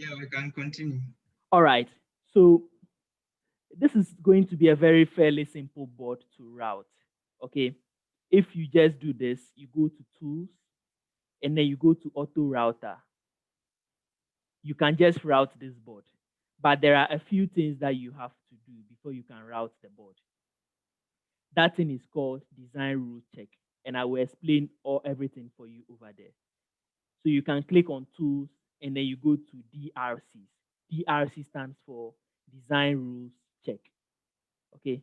Yeah, we can continue. All right. So this is going to be a very fairly simple board to route. Okay. If you just do this, you go to tools and then you go to auto router. You can just route this board. But there are a few things that you have to do before you can route the board. That thing is called design rule check. And I will explain everything for you over there. So you can click on tools and then you go to DRCs. DRC stands for design rules check. Okay.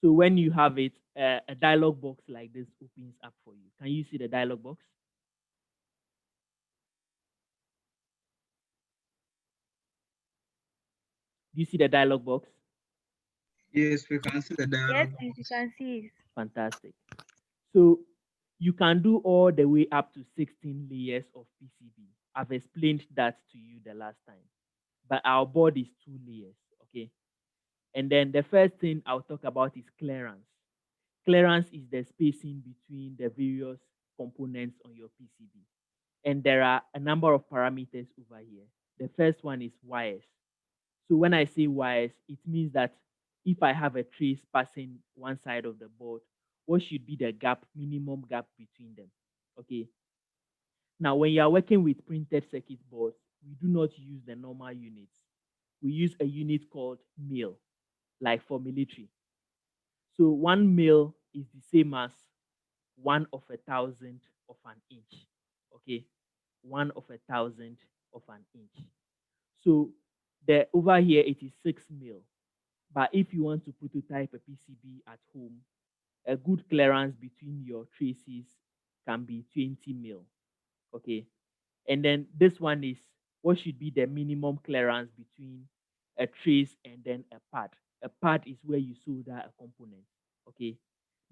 So when you have it, a dialog box like this opens up for you. Can you see the dialog box? Do you see the dialog box? Yes, we can see the Yes, dialog please, you box. can see it. Fantastic. So you can do all the way up to 16 layers of PCB. I've explained that to you the last time, but our board is 2 layers. Okay. And then the first thing I'll talk about is clearance. Clearance is the spacing between the various components on your PCB. And there are a number of parameters over here. The first one is wires. So when I say wires, it means that if I have a trace passing one side of the board, what should be the gap, minimum gap between them? Okay. Now, when you are working with printed circuit boards, we do not use the normal units. We use a unit called mil, like for military. So 1 mil is the same as 1/1000 of an inch. Okay, 1/1000 of an inch. So the over here it is 6 mil. But if you want to prototype a PCB at home, a good clearance between your traces can be 20 mil. Okay, and then this one is what should be the minimum clearance between a trace and then a pad. A pad is where you solder a component. Okay,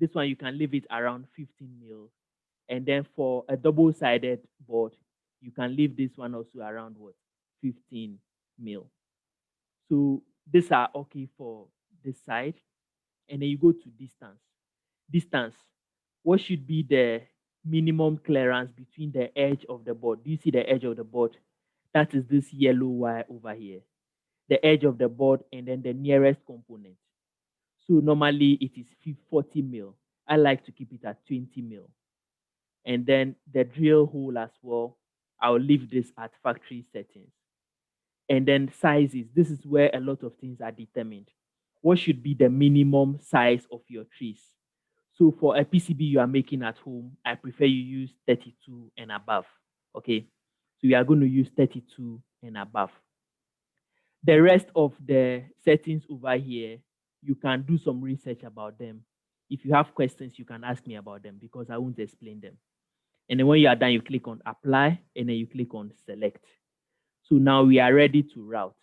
this one you can leave it around 15 mil. And then for a double-sided board, you can leave this one also around what? 15 mil. So these are okay for this side. And then you go to distance. Distance. What should be the minimum clearance between the edge of the board? Do you see the edge of the board? That is this yellow wire over here. The edge of the board and then the nearest component. So normally it is 40 mil. I like to keep it at 20 mil. And then the drill hole as well, I'll leave this at factory settings. And then sizes, this is where a lot of things are determined. What should be the minimum size of your trace? So for a PCB you are making at home, I prefer you use 32 and above. Okay, so you are going to use 32 and above. The rest of the settings over here, you can do some research about them. If you have questions, you can ask me about them because I won't explain them. And then when you are done, you click on apply and then you click on select. So now we are ready to route.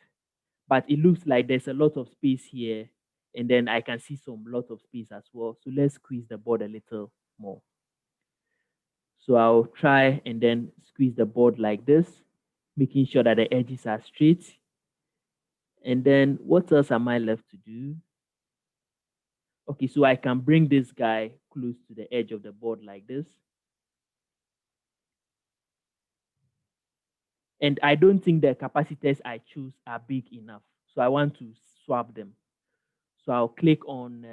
But it looks like there's a lot of space here. And then I can see some lot of space as well. So let's squeeze the board a little more. So I'll try and then squeeze the board like this, making sure that the edges are straight. And then what else am I left to do? Okay, so I can bring this guy close to the edge of the board like this. And I don't think the capacitors I choose are big enough. So I want to swap them. So I'll click on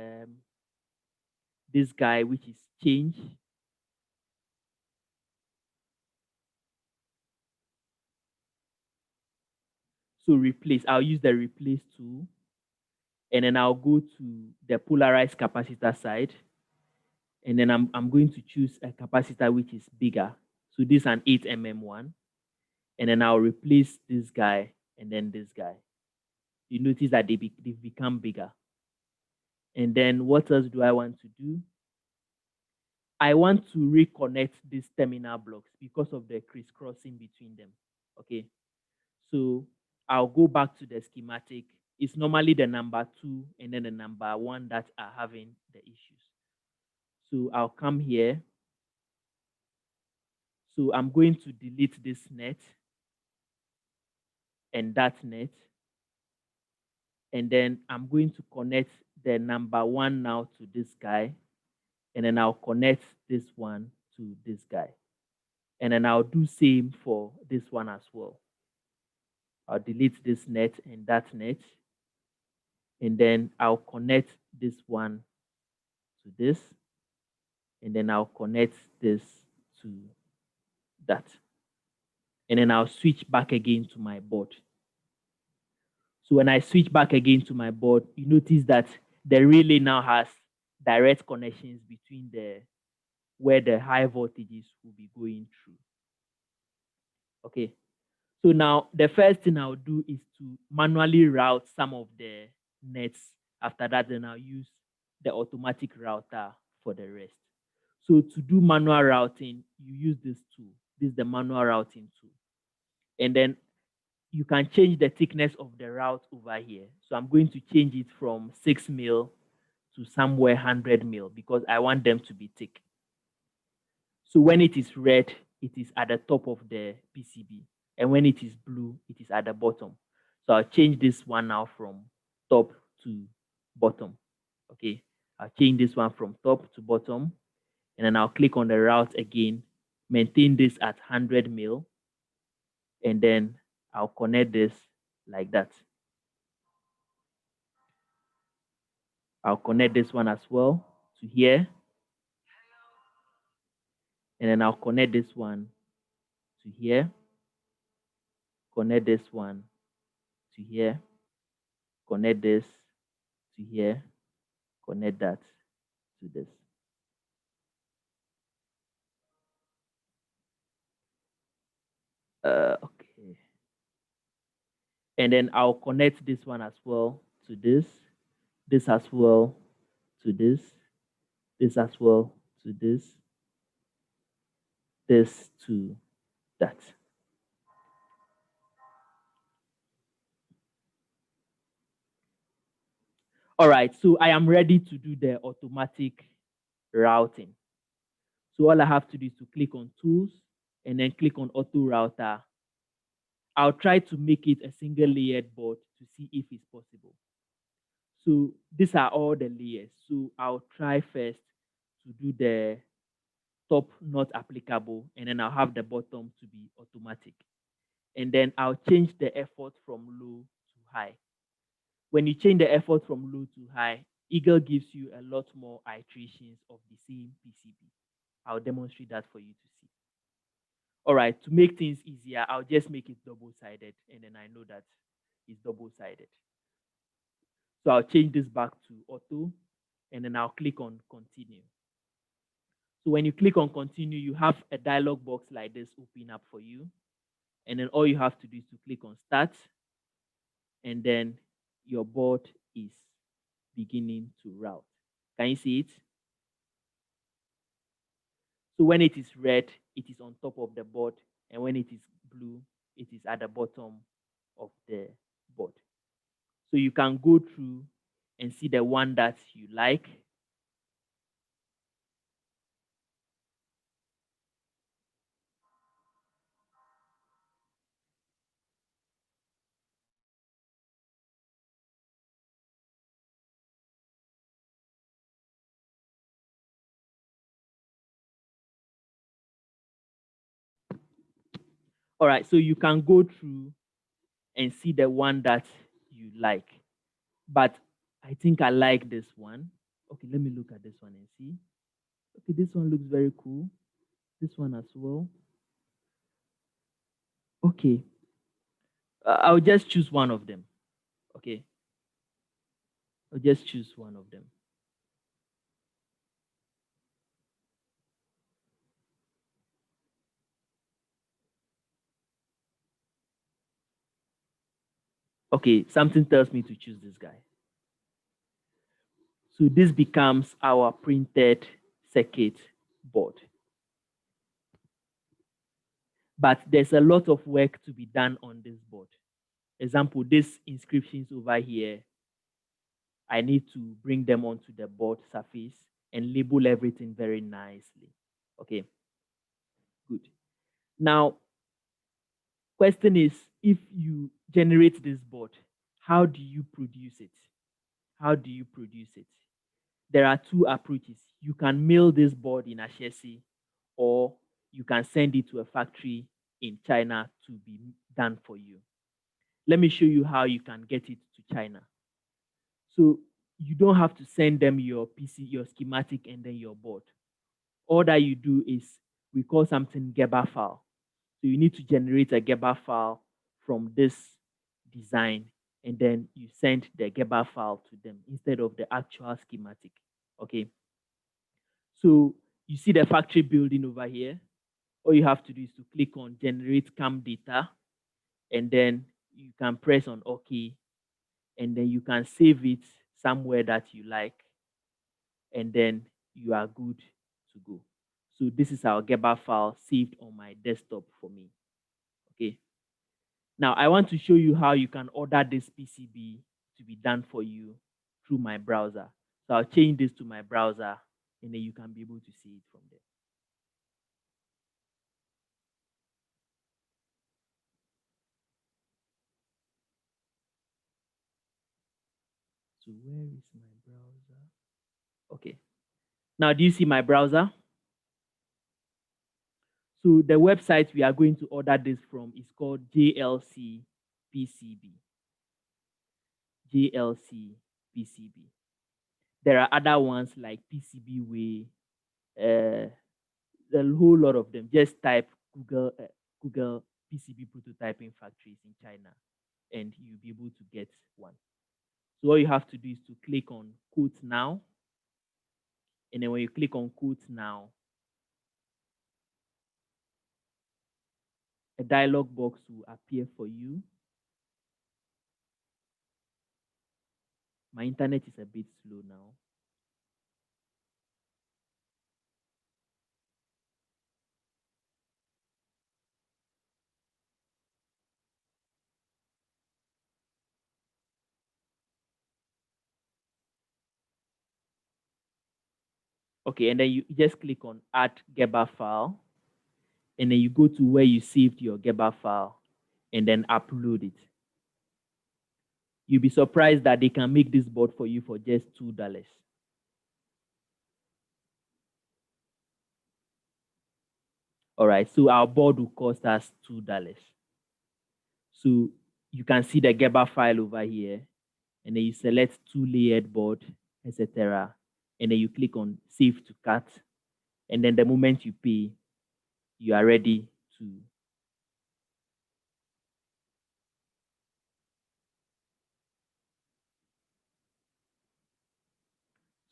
this guy, which is change. So replace, I'll use the replace tool. And then I'll go to the polarized capacitor side. And then I'm going to choose a capacitor which is bigger. So this is an 8 mm one. And then I'll replace this guy and then this guy. You notice that they've become bigger. And then what else do I want to do? I want to reconnect these terminal blocks because of the crisscrossing between them. Okay. So I'll go back to the schematic. It's normally the number 2 and then the number 1 that are having the issues. So I'll come here. So I'm going to delete this net and that net. And then I'm going to connect the number 1 now to this guy. And then I'll connect this one to this guy. And then I'll do same for this one as well. I'll delete this net and that net, and then I'll connect this one to this, and then I'll connect this to that. And then I'll switch back again to my board. So when I switch back again to my board, you notice that the relay now has direct connections between the where the high voltages will be going through. Okay. So now the first thing I'll do is to manually route some of the nets. After that, then I'll use the automatic router for the rest. So to do manual routing, you use this tool. This is the manual routing tool. And then you can change the thickness of the route over here. So I'm going to change it from 6 mil to somewhere 100 mil because I want them to be thick. So when it is red, it is at the top of the PCB. And when it is blue, it is at the bottom. So I'll change this one now from top to bottom. Okay, I'll change this one from top to bottom. And then I'll click on the route again, maintain this at 100 mil. And then I'll connect this like that. I'll connect this one as well to here. And then I'll connect this one to here. Connect this one to here. Connect this to here. Connect that to this. Okay. And then I'll connect this one as well to this as well to this as well to this to that. All right, so I am ready to do the automatic routing. So all I have to do is to click on tools and then click on auto router. I'll try to make it a single layered board to see if it's possible. So these are all the layers. So I'll try first to do the top not applicable, and then I'll have the bottom to be automatic. And then I'll change the effort from low to high. When you change the effort from low to high, Eagle gives you a lot more iterations of the same PCB. I'll demonstrate that for you to see. All right, to make things easier, I'll just make it double-sided, and then I know that it's double-sided. So I'll change this back to auto, and then I'll click on continue. So when you click on continue, you have a dialog box like this open up for you. And then all you have to do is to click on start, and then your board is beginning to route. Can you see it? So when it is red, it is on top of the board, and when it is blue, it is at the bottom of the board. So you can go through and see the one that you like. All right, so you can go through and see the one that you like. But I think I like this one. Okay, let me look at this one and see. Okay, this one looks very cool. This one as well. Okay, I'll just choose one of them. Okay, I'll just choose one of them. Okay, something tells me to choose this guy. So this becomes our printed circuit board. But there's a lot of work to be done on this board. Example, these inscriptions over here, I need to bring them onto the board surface and label everything very nicely. Okay, good. Now, question is, if you generate this board, how do you produce it? How do you produce it? There are two approaches. You can mill this board in a chassis, or you can send it to a factory in China to be done for you. Let me show you how you can get it to China. So you don't have to send them your PC, your schematic, and then your board. All that you do is we call something Gerber file. So you need to generate a Gerber file from this design, and then you send the Gerber file to them instead of the actual schematic. Okay. So you see the factory building over here. All you have to do is to click on generate CAM data, and then you can press on OK, and then you can save it somewhere that you like, and then you are good to go. So this is our Gerber file saved on my desktop for me. Okay. Now I want to show you how you can order this PCB to be done for you through my browser. So I'll change this to my browser, and then you can be able to see it from there. So where is my browser? Okay. Now do you see my browser? So the website we are going to order this from is called JLC PCB. JLC PCB. There are other ones like PCB Way, a whole lot of them. Just type Google PCB prototyping factories in China, and you'll be able to get one. So all you have to do is to click on quote now, and then when you click on quote now, a dialog box will appear for you. My internet is a bit slow now. Okay, and then you just click on add Gerber file, and then you go to where you saved your Gerber file, and then upload it. You'll be surprised that they can make this board for you for just $2. All right, so our board will cost us $2. So you can see the Gerber file over here, and then you select 2-layered board, etc. And then you click on save to cut, and then the moment you pay, you are ready to.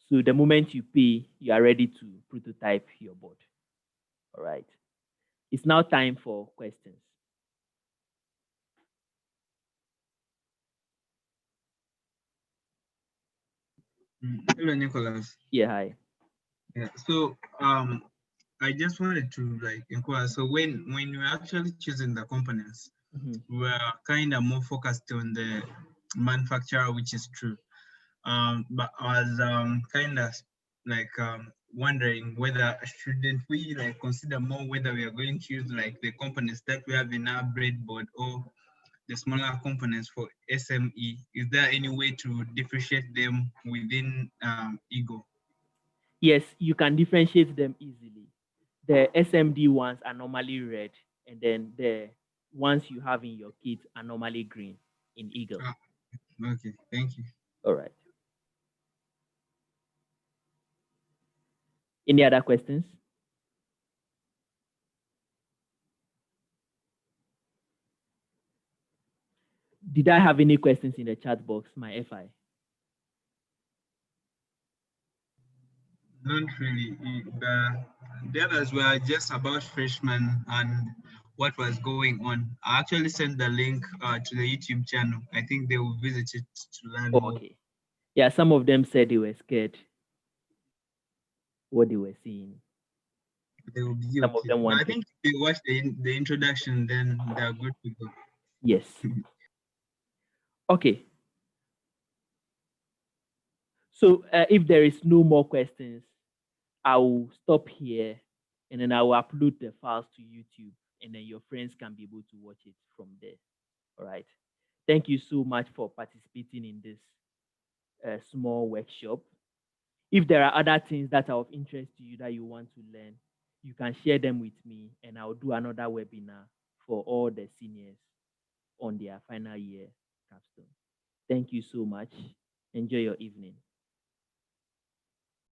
So the moment you pay, you are ready to prototype your board. All right. It's now time for questions. Hello, Nicholas. Yeah, hi. Yeah. So I just wanted to like inquire. So when you're actually choosing the components, Mhm. we're kind of more focused on the manufacturer, which is true. But I was kind of like wondering whether shouldn't we like consider more whether we are going to use like the components that we have in our breadboard or the smaller components for SME. Is there any way to differentiate them within Ego? Yes, you can differentiate them easily. The SMD ones are normally red, and then the ones you have in your kit are normally green in Eagle. Ah, okay, thank you. All right. Any other questions? Did I have any questions in the chat box, my FI? Not really. The others were just about freshmen and what was going on. I actually sent the link to the YouTube channel. I think they will visit it to learn Oh, more. okay. Yeah, some of them said they were scared what they were seeing. They will be Some of okay. them But I wanted. think if they watch the introduction, then they're good to go. Yes. Okay. So if there is no more questions, I will stop here, and then I will upload the files to YouTube, and then your friends can be able to watch it from there. All right. Thank you so much for participating in this small workshop. If there are other things that are of interest to you that you want to learn, you can share them with me, and I'll do another webinar for all the seniors on their final year capstone. Thank you so much. Enjoy your evening.